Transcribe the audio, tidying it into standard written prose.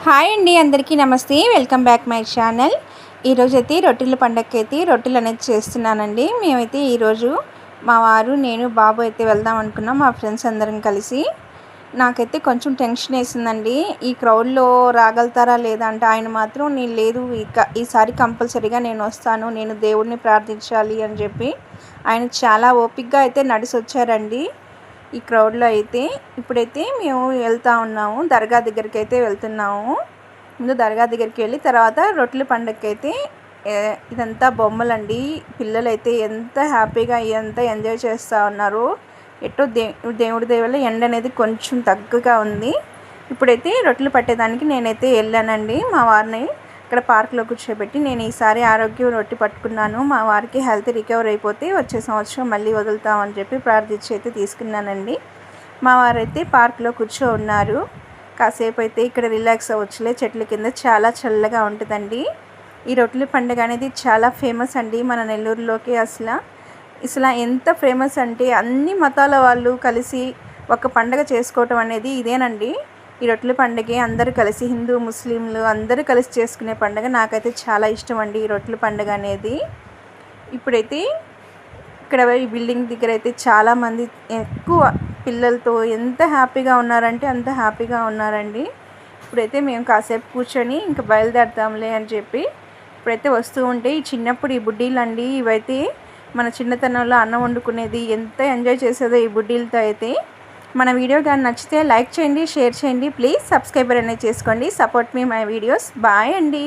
Hi అండి, అందరికీ నమస్తే. Welcome back my channel. ఈరోజైతే రొట్టెల పండగకైతే రొట్టెలు అనేది చేస్తున్నానండి. మేమైతే ఈరోజు మా వారు, నేను, బాబు అయితే వెళ్దాం అనుకున్నాం, మా ఫ్రెండ్స్ అందరం కలిసి. నాకైతే కొంచెం టెన్షన్ వేసిందండి, ఈ క్రౌడ్లో రాగలుగుతారా లేదా అంటే. ఆయన మాత్రం నేను లేదు, ఈసారి కంపల్సరీగా నేను వస్తాను, నేను దేవుడిని ప్రార్థించాలి అని చెప్పి ఆయన చాలా ఓపికగా అయితే నడిచి వచ్చారండి ఈ క్రౌడ్లో అయితే. ఇప్పుడైతే మేము వెళ్తూ ఉన్నాము, దర్గా దగ్గరికి అయితే వెళ్తున్నాము. ముందు దర్గా దగ్గరికి వెళ్ళి తర్వాత రొట్టెల పండగకి అయితే ఇదంతా బొమ్మలండి. పిల్లలైతే ఎంత హ్యాపీగా ఎంత ఎంజాయ్ చేస్తూ ఉన్నారు. ఎటో దేవుడి దేవల్ల ఎండ అనేది కొంచెం తగ్గగా ఉంది. ఇప్పుడైతే రొట్టెలు పట్టేదానికి నేనైతే వెళ్ళానండి. మా వారిని ఇక్కడ పార్క్లో కూర్చోబెట్టి, నేను ఈసారి ఆరోగ్యం రొట్టె పట్టుకున్నాను, మా వారికి హెల్త్ రికవర్ అయిపోతే వచ్చే సంవత్సరం మళ్ళీ వదులుతామని చెప్పి ప్రార్థించి అయితే తీసుకున్నానండి. మా వారైతే పార్క్లో కూర్చో ఉన్నారు. కాసేపు అయితే ఇక్కడ రిలాక్స్ అవ్వచ్చులే, చెట్ల కింద చాలా చల్లగా ఉంటుందండి. ఈ రొట్టెల పండుగ అనేది చాలా ఫేమస్ అండి మన నెల్లూరులోకి. అసలు ఎంత ఫేమస్ అంటే అన్ని మతాల వాళ్ళు కలిసి ఒక పండుగ చేసుకోవటం అనేది ఇదేనండి. ఈ రొట్టెల పండుగ అందరూ కలిసి, హిందూ ముస్లింలు అందరూ కలిసి చేసుకునే పండుగ. నాకైతే చాలా ఇష్టం అండి ఈ రొట్టెల పండుగ అనేది. ఇప్పుడైతే ఇక్కడ ఈ బిల్డింగ్ దగ్గర అయితే చాలామంది ఎక్కువ పిల్లలతో ఎంత హ్యాపీగా ఉన్నారంటే అంత హ్యాపీగా ఉన్నారండి. ఇప్పుడైతే మేము కాసేపు కూర్చొని ఇంకా బయలుదేరుతాంలే అని చెప్పి ఇప్పుడైతే వస్తూ ఉంటే, ఈ చిన్నప్పుడు ఈ బుడ్డీలు అండి, ఇవైతే మన చిన్నతనంలో అన్నం వండుకునేది, ఎంత ఎంజాయ్ చేసేదో ఈ బుడ్డీలతో అయితే. మన వీడియో కానీ నచ్చితే లైక్ చేయండి, షేర్ చేయండి, ప్లీజ్ సబ్స్క్రైబర్ అనేది చేసుకోండి. Support me my videos. Bye అండి.